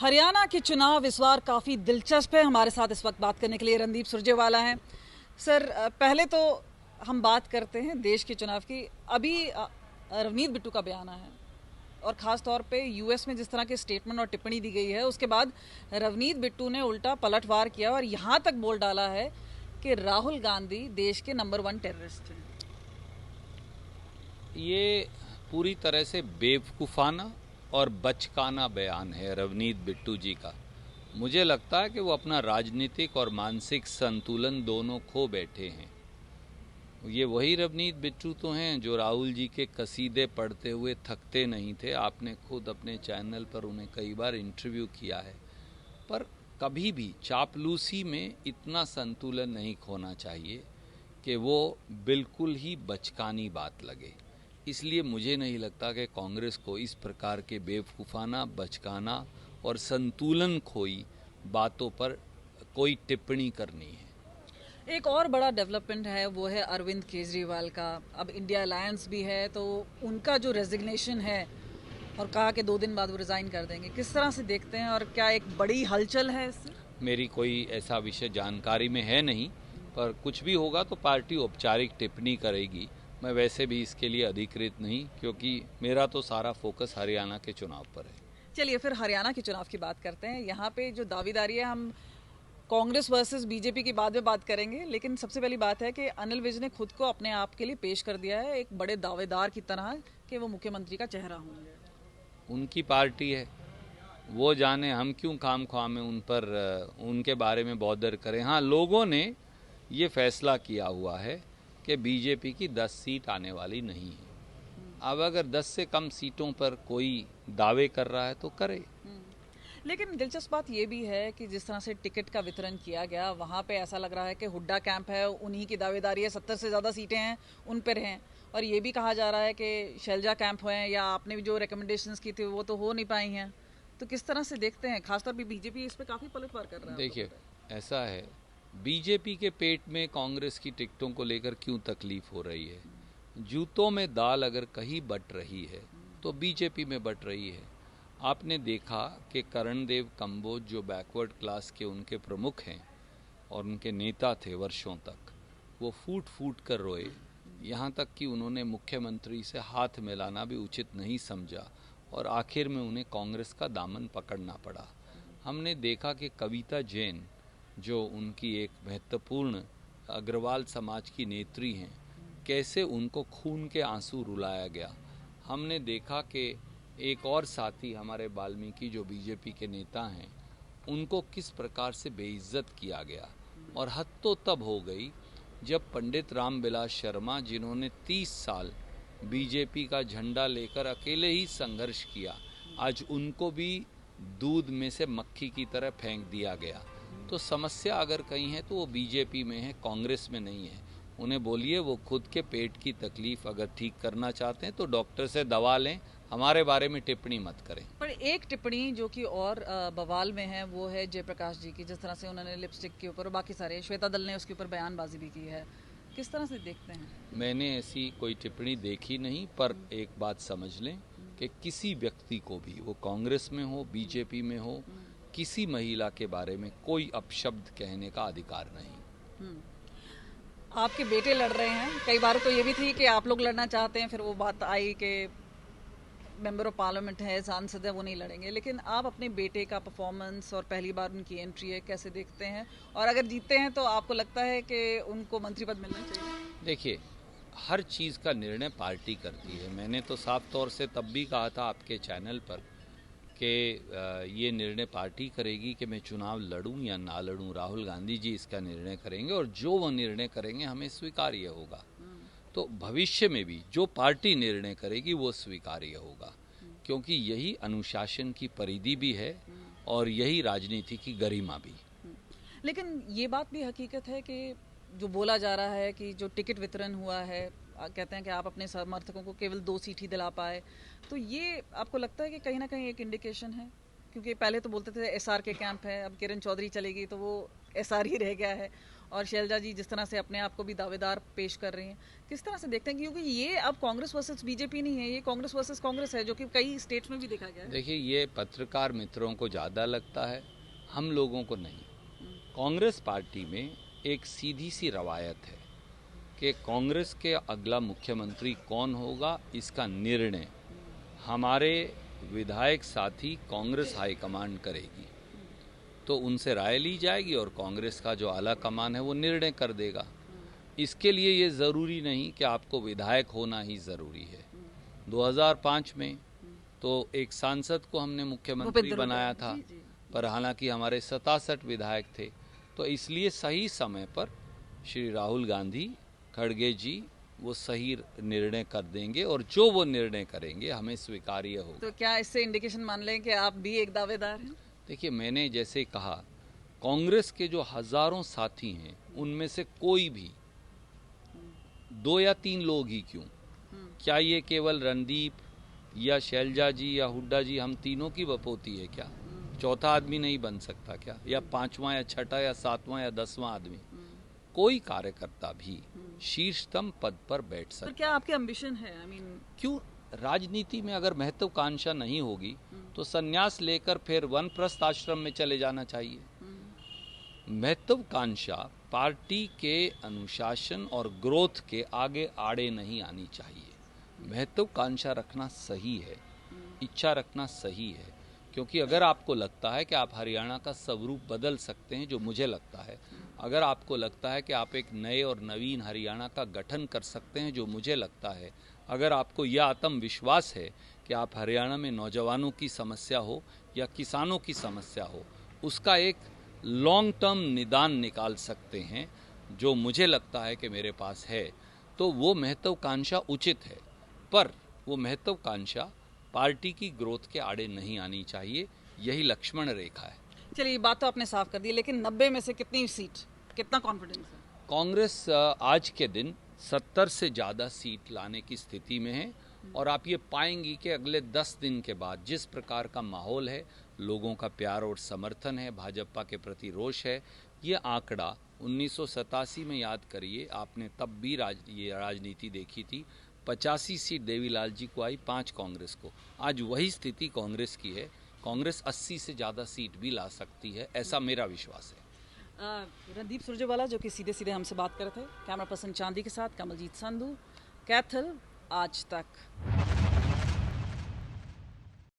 हरियाणा के चुनाव इस बार काफ़ी दिलचस्प है। हमारे साथ इस वक्त बात करने के लिए रणदीप सुरजेवाला हैं। सर, पहले तो हम बात करते हैं देश के चुनाव की। अभी रवनीत बिट्टू का बयान आया है और ख़ास तौर पे यूएस में जिस तरह के स्टेटमेंट और टिप्पणी दी गई है, उसके बाद रवनीत बिट्टू ने उल्टा पलटवार किया और यहाँ तक बोल डाला है कि राहुल गांधी देश के नंबर 1 टेररिस्ट हैं। ये पूरी तरह से बेवकूफ़ाना और बचकाना बयान है रवनीत बिट्टू जी का। मुझे लगता है कि वो अपना राजनीतिक और मानसिक संतुलन दोनों खो बैठे हैं। ये वही रवनीत बिट्टू तो हैं जो राहुल जी के कसीदे पढ़ते हुए थकते नहीं थे। आपने खुद अपने चैनल पर उन्हें कई बार इंटरव्यू किया है। पर कभी भी चापलूसी में इतना संतुलन नहीं खोना चाहिए कि वो बिल्कुल ही बचकानी बात लगे। इसलिए मुझे नहीं लगता कि कांग्रेस को इस प्रकार के बेवकूफ़ाना, बचकाना और संतुलन खोई बातों पर कोई टिप्पणी करनी है। एक और बड़ा डेवलपमेंट है, वो है अरविंद केजरीवाल का। अब इंडिया अलायंस भी है, तो उनका जो रेजिग्नेशन है और कहा कि 2 दिन बाद वो रिज़ाइन कर देंगे, किस तरह से देखते हैं और क्या एक बड़ी हलचल है इससे? मेरी कोई ऐसा विषय जानकारी में है नहीं, पर कुछ भी होगा तो पार्टी औपचारिक टिप्पणी करेगी। मैं वैसे भी इसके लिए अधिकृत नहीं, क्योंकि मेरा तो सारा फोकस हरियाणा के चुनाव पर है। चलिए फिर हरियाणा के चुनाव की बात करते हैं। यहाँ पे जो दावेदारी है, हम कांग्रेस वर्सेस बीजेपी की बाद में बात करेंगे, लेकिन सबसे पहली बात है कि अनिल विज ने खुद को अपने आप के लिए पेश कर दिया है एक बड़े दावेदार की तरह कि वो मुख्यमंत्री का चेहरा होंगे। उनकी पार्टी है, वो जाने, हम क्यों खाम ख्वाह में उन पर उनके बारे में बौद्धर करें। हाँ, लोगों ने ये फैसला किया हुआ है कि बीजेपी की 10 सीट आने वाली नहीं है। अब अगर 10 से कम सीटों पर कोई दावे कर रहा है तो करे। लेकिन दिलचस्प बात यह भी है कि जिस तरह से टिकट का वितरण किया गया, वहाँ पे ऐसा लग रहा है कि हुड्डा कैंप है, उन्हीं की दावेदारी है, 70 से ज़्यादा सीटें हैं उन पर हैं। और ये भी कहा जा रहा है कि शैलजा कैंप हुए हैं या आपने भी जो रिकमेंडेशंस की थी वो तो हो नहीं पाई हैं। तो किस तरह से देखते हैं? खासतौर पर बीजेपी इस पर काफ़ी पलटवार कर रहा है। देखिए, ऐसा है, बीजेपी के पेट में कांग्रेस की टिकटों को लेकर क्यों तकलीफ हो रही है? जूतों में दाल अगर कहीं बट रही है तो बीजेपी में बट रही है। आपने देखा कि करणदेव कंबोज जो बैकवर्ड क्लास के उनके प्रमुख हैं और उनके नेता थे वर्षों तक, वो फूट फूट कर रोए। यहाँ तक कि उन्होंने मुख्यमंत्री से हाथ मिलाना भी उचित नहीं समझा और आखिर में उन्हें कांग्रेस का दामन पकड़ना पड़ा। हमने देखा कि कविता जैन, जो उनकी एक महत्वपूर्ण अग्रवाल समाज की नेत्री हैं, कैसे उनको खून के आंसू रुलाया गया। हमने देखा कि एक और साथी हमारे वाल्मीकि जो बीजेपी के नेता हैं, उनको किस प्रकार से बेइज्जत किया गया। और हद तो तब हो गई जब पंडित रामविलास शर्मा, जिन्होंने 30 साल बीजेपी का झंडा लेकर अकेले ही संघर्ष किया, आज उनको भी दूध में से मक्खी की तरह फेंक दिया गया। तो समस्या अगर कहीं है तो वो बीजेपी में है, कांग्रेस में नहीं है। उन्हें बोलिए वो खुद के पेट की तकलीफ अगर ठीक करना चाहते हैं तो डॉक्टर से दवा लें, हमारे बारे में टिप्पणी मत करें। पर एक टिप्पणी जो कि और बवाल में है, वो है जयप्रकाश जी की। जिस तरह से उन्होंने लिपस्टिक के ऊपर और बाकी सारे, श्वेता दल ने उसके ऊपर बयानबाजी भी की है, किस तरह से देखते हैं? मैंने ऐसी कोई टिप्पणी देखी नहीं, पर एक बात समझ लें कि किसी व्यक्ति को भी, वो कांग्रेस में हो, बीजेपी में हो, किसी महिला के बारे में कोई अपशब्द कहने का अधिकार नहीं। आपके बेटे लड़ रहे हैं, कई बार तो ये भी थी कि आप लोग लड़ना चाहते हैं, फिर वो बात आई कि मेंबर ऑफ पार्लियामेंट है, सांसद है, वो नहीं लड़ेंगे। लेकिन आप अपने बेटे का परफॉर्मेंस और पहली बार उनकी एंट्री है, कैसे देखते हैं? और अगर जीतते हैं तो आपको लगता है कि उनको मंत्री पद मिलना चाहिए? देखिए, हर चीज़ का निर्णय पार्टी करती है। मैंने तो साफ तौर से तब भी कहा था आपके चैनल पर कि ये निर्णय पार्टी करेगी कि मैं चुनाव लड़ूं या ना लड़ूं। राहुल गांधी जी इसका निर्णय करेंगे और जो वो निर्णय करेंगे हमें स्वीकार्य होगा। तो भविष्य में भी जो पार्टी निर्णय करेगी वो स्वीकार्य होगा, क्योंकि यही अनुशासन की परिधि भी है और यही राजनीति की गरिमा भी। लेकिन ये बात भी हकीकत है कि जो बोला जा रहा है कि जो टिकट वितरण हुआ है, कहते हैं कि आप अपने समर्थकों को केवल 2 सीट ही दिला पाए, तो ये आपको लगता है कि कहीं ना कहीं एक इंडिकेशन है? क्योंकि पहले तो बोलते थे एसआर के कैंप है, अब किरण चौधरी चलेगी तो वो एसआर ही रह गया है। और शैलजा जी जिस तरह से अपने आप को भी दावेदार पेश कर रही हैं, किस तरह से देखते हैं? क्योंकि ये अब कांग्रेस वर्सेस बीजेपी नहीं है, ये कांग्रेस वर्सेस कांग्रेस है, जो कि कई स्टेट्स में भी देखा गया है। देखिए, ये पत्रकार मित्रों को ज़्यादा लगता है, हम लोगों को नहीं। कांग्रेस पार्टी में एक सीधी सी रवायत है कि कांग्रेस के अगला मुख्यमंत्री कौन होगा, इसका निर्णय हमारे विधायक साथी कांग्रेस हाईकमांड करेगी। तो उनसे राय ली जाएगी और कांग्रेस का जो आला कमान है वो निर्णय कर देगा। इसके लिए ये ज़रूरी नहीं कि आपको विधायक होना ही ज़रूरी है। 2005 में तो एक सांसद को हमने मुख्यमंत्री बनाया था, पर हालांकि हमारे 67 विधायक थे। तो इसलिए सही समय पर श्री राहुल गांधी खड़गे जी वो सही निर्णय कर देंगे और जो वो निर्णय करेंगे हमें स्वीकार्य होगा। तो क्या इससे इंडिकेशन मान लें कि आप भी एक दावेदार हैं? देखिए, मैंने जैसे कहा, कांग्रेस के जो हजारों साथी हैं उनमें से कोई भी 2 या 3 लोग ही क्यों, क्या ये केवल रणदीप या शैलजा जी या हुड्डा जी, हम तीनों की बपोती है क्या? चौथा आदमी नहीं बन सकता क्या? या 5वां या 6ठा या 7वां या 10वां आदमी? कोई कार्यकर्ता भी शीर्षतम पद पर बैठ सकता। तो क्या आपके एम्बिशन है? क्यों? राजनीति में अगर महत्वाकांक्षा नहीं होगी तो संन्यास लेकर फिर वानप्रस्थ आश्रम में चले जाना चाहिए। महत्वाकांक्षा पार्टी के अनुशासन और ग्रोथ के आगे आड़े नहीं आनी चाहिए। महत्वाकांक्षा रखना सही है, इच्छा रखना सही है, क्योंकि अगर आपको लगता है कि आप हरियाणा का स्वरूप बदल सकते हैं, जो मुझे लगता है, अगर आपको लगता है कि आप एक नए और नवीन हरियाणा का गठन कर सकते हैं, जो मुझे लगता है, अगर आपको यह आत्मविश्वास है कि आप हरियाणा में नौजवानों की समस्या हो या किसानों की समस्या हो, उसका एक लॉन्ग टर्म निदान निकाल सकते हैं, जो मुझे लगता है कि मेरे पास है, तो वो महत्वाकांक्षा उचित है। पर वो महत्वाकांक्षा पार्टी की ग्रोथ के आड़े नहीं आनी चाहिए, यही लक्ष्मण रेखा है। चलिए, ये बात तो आपने साफ कर दी, लेकिन 90 में से कितनी सीट, कितना कॉन्फिडेंस है? कांग्रेस आज के दिन 70 से ज़्यादा सीट लाने की स्थिति में है। और आप ये पाएंगी कि अगले 10 दिन के बाद जिस प्रकार का माहौल है, लोगों का प्यार और समर्थन है, भाजपा के प्रति रोष है, ये आंकड़ा 1987 में याद करिए, आपने तब भी ये राजनीति देखी थी। 85 सीट देवीलाल जी को आई, 5 कांग्रेस को। आज वही स्थिति कांग्रेस की है। कांग्रेस 80 से ज़्यादा सीट भी ला सकती है, ऐसा मेरा विश्वास है। रणदीप सुरजेवाला जो कि सीधे सीधे हमसे बात कर रहे थे, कैमरा पर्सन चांदी के साथ कमलजीत संधू, कैथल आज तक।